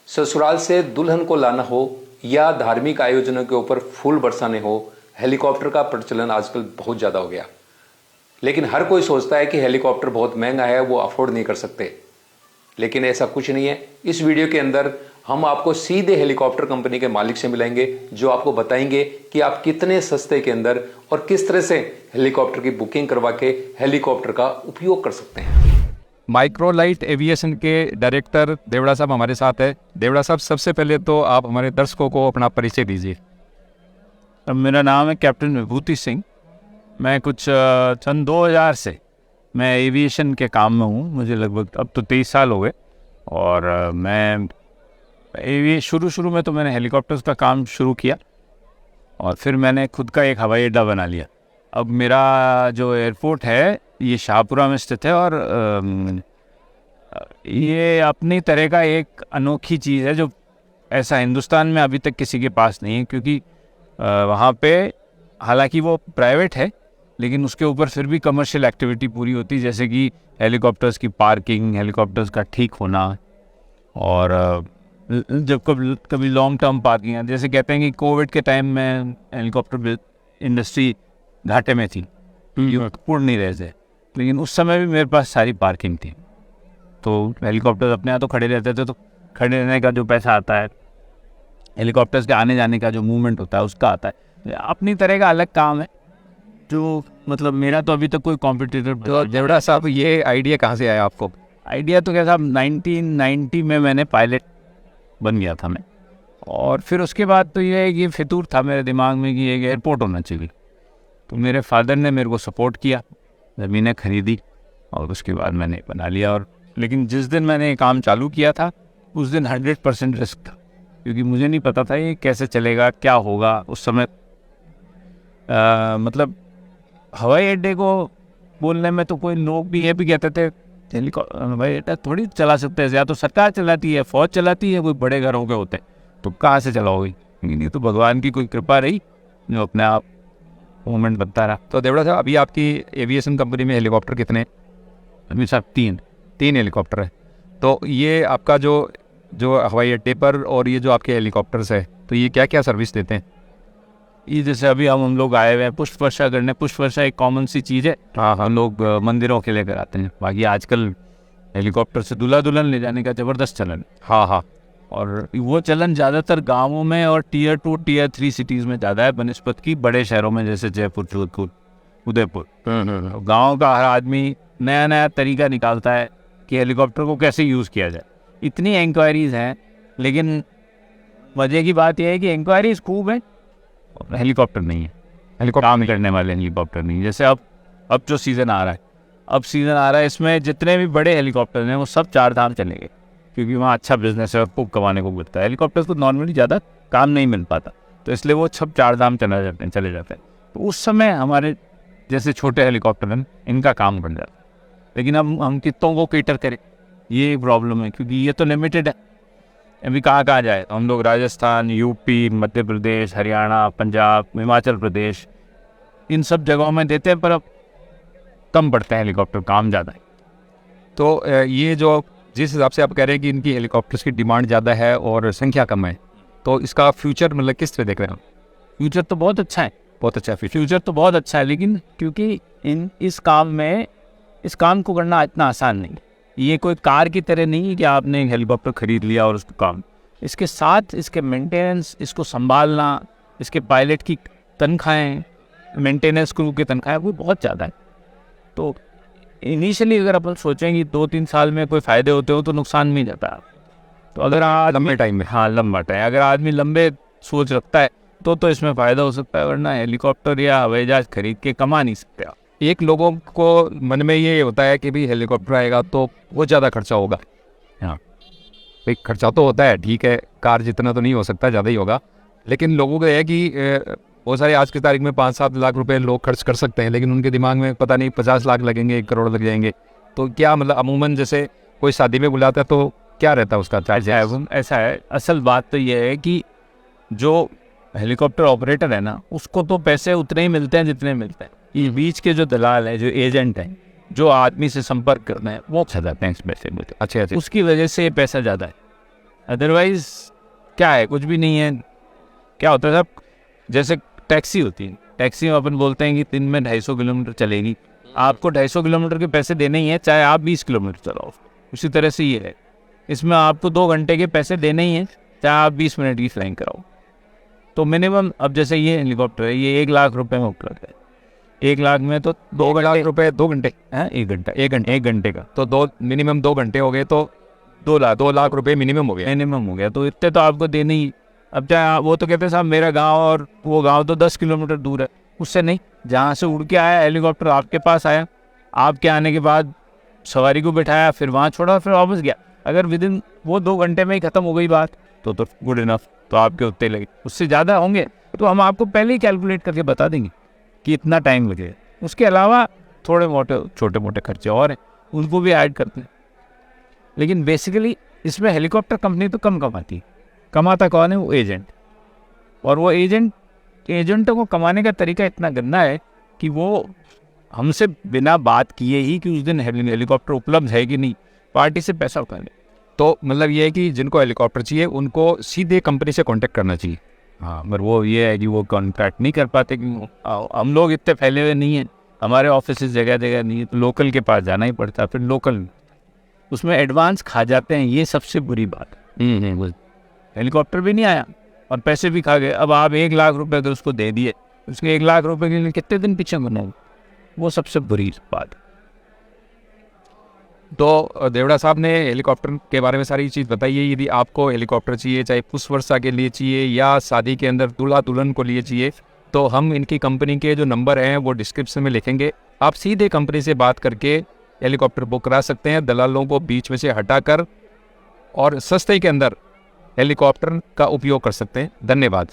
ससुराल से दुल्हन को लाना हो या धार्मिक आयोजनों के ऊपर फूल बरसाने हो, हेलीकॉप्टर का प्रचलन आजकल बहुत ज़्यादा हो गया। लेकिन हर कोई सोचता है कि हेलीकॉप्टर बहुत महंगा है, वो अफोर्ड नहीं कर सकते। लेकिन ऐसा कुछ नहीं है। इस वीडियो के अंदर हम आपको सीधे हेलीकॉप्टर कंपनी के मालिक से मिलाएंगे, जो आपको बताएंगे कि आप कितने सस्ते के अंदर और किस तरह से हेलीकॉप्टर की बुकिंग करवा के हेलीकॉप्टर का उपयोग कर सकते हैं। माइक्रोलाइट एविएशन के डायरेक्टर देवड़ा साहब हमारे साथ है। देवड़ा साहब, सबसे पहले तो आप हमारे दर्शकों को अपना परिचय दीजिए। मेरा नाम है कैप्टन विभूति सिंह। मैं कुछ सन 2000 से मैं एविएशन के काम में हूँ। मुझे लगभग अब तो 23 साल हो गए। और मैं शुरू में तो मैंने हेलीकॉप्टर्स का काम शुरू किया और फिर मैंने खुद का एक हवाई अड्डा बना लिया। अब मेरा जो एयरपोर्ट है ये शाहपुरा में स्थित है और ये अपनी तरह का एक अनोखी चीज़ है जो ऐसा हिंदुस्तान में अभी तक किसी के पास नहीं है, क्योंकि वहाँ पे हालांकि वो प्राइवेट है लेकिन उसके ऊपर फिर भी कमर्शियल एक्टिविटी पूरी होती है, जैसे कि हेलीकॉप्टर्स की पार्किंग, हेलीकॉप्टर्स का ठीक होना और जब कभी लॉन्ग टर्म पार्किंग, जैसे कहते हैं कि कोविड के टाइम में हेलीकॉप्टर इंडस्ट्री घाटे में थी, पूर्ण नहीं रहे थे, लेकिन उस समय भी मेरे पास सारी पार्किंग थी। तो हेलीकॉप्टर अपने यहाँ तो खड़े रहते थे, तो खड़े रहने का जो पैसा आता है, हेलीकॉप्टर्स के आने जाने का जो मूवमेंट होता है उसका आता है। अपनी तरह का अलग काम है जो मतलब मेरा तो अभी तक कोई कॉम्पिटिटर। तो देवड़ा साहब, ये आइडिया कहाँ से आया आपको? आइडिया तो क्या साहब, 1990 में मैंने पायलट बन गया था मैं, और फिर उसके बाद तो ये है कि फितूर था मेरे दिमाग में कि एक एयरपोर्ट होना चाहिए। तो मेरे फादर ने मेरे को सपोर्ट किया, ज़मीनें खरीदी और उसके बाद मैंने बना लिया। और लेकिन जिस दिन मैंने ये काम चालू किया था उस दिन 100% रिस्क था, क्योंकि मुझे नहीं पता था ये कैसे चलेगा, क्या होगा। उस समय मतलब हवाई अड्डे को बोलने में तो कोई लोग भी ये भी कहते थे हवाई अड्डा थोड़ी चला सकते हैं, या तो सरकार चलाती है, फौज चलाती है, कोई बड़े घरों के होते हैं, तो कहाँ से चलाओगे। लेकिन ये तो भगवान की कोई कृपा रही जो अपने आप मूवमेंट बनता रहा। तो देवड़ा साहब, अभी आपकी एविएशन कंपनी में हेलीकॉप्टर कितने? अभी साहब 3 हेलीकॉप्टर है। तो ये आपका जो हवाई अड्डे पर और ये जो आपके हेलीकॉप्टर्स है, तो ये क्या क्या सर्विस देते हैं? ये जैसे अभी हम लोग आए हुए हैं पुष्प वर्षा करने। पुष्प वर्षा एक कॉमन सी चीज़ है, हाँ, हम लोग मंदिरों के लिए कराते हैं। बाकी आजकल हेलीकॉप्टर से दूल्हा दुल्हन ले जाने का ज़बरदस्त चलन है। हाँ। और वो चलन ज़्यादातर गाँवों में और Tier 2 Tier 3 सिटीज़ में ज़्यादा है बनस्पत की बड़े शहरों में, जैसे जयपुर, जोधपुर, उदयपुर। गाँव का हर आदमी नया नया तरीका निकालता है कि हेलीकॉप्टर को कैसे यूज़ किया जाए। इतनी इंक्वायरीज़ हैं, लेकिन मज़े की बात यह है कि इंक्वायरीज़ खूब है और हेलीकॉप्टर नहीं है, हेलीकॉप्टर काम करने वाले हेलीकॉप्टर नहीं है। जैसे अब जो सीज़न आ रहा है, इसमें जितने भी बड़े हेलीकॉप्टर हैं वो सब 4 धाम चलेंगे, क्योंकि वहाँ अच्छा बिजनेस है और खूब कमाने को मिलता है। हेलीकॉप्टर्स को नॉर्मली ज़्यादा काम नहीं मिल पाता, तो इसलिए वो सब 4 धाम चले जाते हैं। तो उस समय हमारे जैसे छोटे हेलीकॉप्टर हैं इनका काम बन जाता है। लेकिन अब हम कितनों को केटर करें, ये प्रॉब्लम है, क्योंकि ये तो लिमिटेड है। अभी कहाँ जाए, हम लोग राजस्थान, यूपी, मध्य प्रदेश, हरियाणा, पंजाब, हिमाचल प्रदेश, इन सब जगहों में देते हैं, पर अब कम पड़ते हैं हेलीकॉप्टर, काम ज़्यादा है। तो ये जो जिस हिसाब से आप कह रहे हैं कि इनकी हेलीकॉप्टर्स की डिमांड ज़्यादा है और संख्या कम है, तो इसका फ्यूचर मतलब किस तरह देख रहे हैं? फ्यूचर तो बहुत अच्छा है, बहुत अच्छा फ्यूचर तो बहुत अच्छा है, लेकिन क्योंकि इस काम को करना इतना आसान नहीं। ये कोई कार की तरह नहीं है कि आपने एक हेलीकॉप्टर खरीद लिया और उसको काम, इसके साथ इसके मेंटेनेंस, इसको संभालना, इसके पायलट की तनख्वाहें, मेंटेनेंस क्रू की तनख्वाहें, वो बहुत ज़्यादा है। तो इनिशियली अगर अपन सोचें कि 2-3 साल में कोई फ़ायदे होते हो तो नुकसान में जाता है। तो अगर लंबे टाइम में, हाँ लंबा टाइम, अगर आदमी लंबे सोच रखता है तो इसमें फ़ायदा हो सकता है, वरना हेलीकॉप्टर या हवाई जहाज़ खरीद के कमा नहीं सकते आप। एक लोगों को मन में ये होता है कि भाई हेलीकॉप्टर आएगा तो बहुत ज़्यादा खर्चा होगा। हाँ भाई, खर्चा तो होता है, ठीक है, कार जितना तो नहीं हो सकता, ज़्यादा ही होगा। लेकिन लोगों को है कि बहुत सारे आज की तारीख में 5-7 लाख रुपए लोग खर्च कर सकते हैं, लेकिन उनके दिमाग में पता नहीं 50 लाख लगेंगे, 1 करोड़ लग जाएंगे। तो क्या मतलब अमूमन जैसे कोई शादी में बुलाता है तो क्या रहता है उसका चार्ज? ऐसा है, असल बात तो ये है कि जो हेलीकॉप्टर ऑपरेटर है ना, उसको तो पैसे उतने ही मिलते हैं जितने मिलते हैं। ये बीच के जो दलाल है, जो एजेंट है, जो आदमी से संपर्क करना है, वो अच्छा जाते हैं इस पैसे में। अच्छा, उसकी वजह से ये पैसा ज़्यादा है। अदरवाइज क्या है, कुछ भी नहीं है। क्या होता है साहब, जैसे टैक्सी होती है, टैक्सी में अपन बोलते हैं कि दिन में 250 किलोमीटर चलेगी, आपको 250 किलोमीटर के पैसे देने ही हैं, चाहे आप 20 किलोमीटर चलाओ। उसी तरह से ये है, इसमें आपको 2 घंटे के पैसे देने ही हैं, चाहे आप 20 मिनट की फ्लाइंग कराओ। तो मिनिमम, अब जैसे ये हेलीकॉप्टर है, ये 1 लाख रुपए में उपलब्ध है। 1 लाख में तो 2 लाख रुपए 2 घंटे हैं, 1 घंटा, 1 घंटे का तो मिनिमम 2 घंटे हो गए तो 2 लाख रुपए मिनिमम हो गया। मिनिमम हो गया। तो इतने तो आपको देने ही। अब चाहे वो तो कहते हैं साहब मेरा गांव और वो गांव तो 10 किलोमीटर दूर है, उससे नहीं, जहाँ से उड़ के आया हेलीकॉप्टर आपके पास आया, आपके आने के बाद सवारी को बिठाया, फिर वहाँ छोड़ा, फिर वापस गया। अगर विदिन वो 2 घंटे में ही ख़त्म हो गई बात तो गुड इनफ, तो आपके उतने लगे। उससे ज़्यादा होंगे तो हम आपको पहले ही कैलकुलेट करके बता देंगे कि इतना टाइम लगेगा। उसके अलावा थोड़े मोटे छोटे मोटे खर्चे और हैं, उनको भी ऐड करते हैं। लेकिन बेसिकली इसमें हेलीकॉप्टर कंपनी तो कम कमाती है। कमाता कौन है? वो एजेंट। और वो एजेंटों को कमाने का तरीका इतना गंदा है कि वो हमसे बिना बात किए ही कि उस दिन हेलीकॉप्टर उपलब्ध है कि नहीं, पार्टी से पैसा उठा ले। तो मतलब ये है कि जिनको हेलीकॉप्टर चाहिए उनको सीधे कंपनी से कांटेक्ट करना चाहिए। हाँ, मगर वो ये है कि वो कॉन्ट्रैक्ट नहीं कर पाते कि हम लोग इतने फैले हुए नहीं हैं, हमारे ऑफिस जगह जगह नहीं है, तो लोकल के पास जाना ही पड़ता है। फिर लोकल उसमें एडवांस खा जाते हैं, ये सबसे बुरी बात है। हेलीकॉप्टर भी नहीं आया और पैसे भी खा गए। अब आप 1 लाख रुपए तो उसको दे दिए, उसके 1 लाख रुपए के लिए कितने दिन पीछे बनाए, वो सबसे बुरी बात। तो देवड़ा साहब ने हेलीकॉप्टर के बारे में सारी चीज़ बताई है। यदि आपको हेलीकॉप्टर चाहिए, चाहे पुष्प वर्षा के लिए चाहिए या शादी के अंदर दूल्हा दुल्हन को लिए चाहिए, तो हम इनकी कंपनी के जो नंबर हैं वो डिस्क्रिप्शन में लिखेंगे। आप सीधे कंपनी से बात करके हेलीकॉप्टर बुक करा सकते हैं, दलालों को बीच में से हटाकर, और सस्ते के अंदर हेलीकॉप्टर का उपयोग कर सकते हैं। धन्यवाद।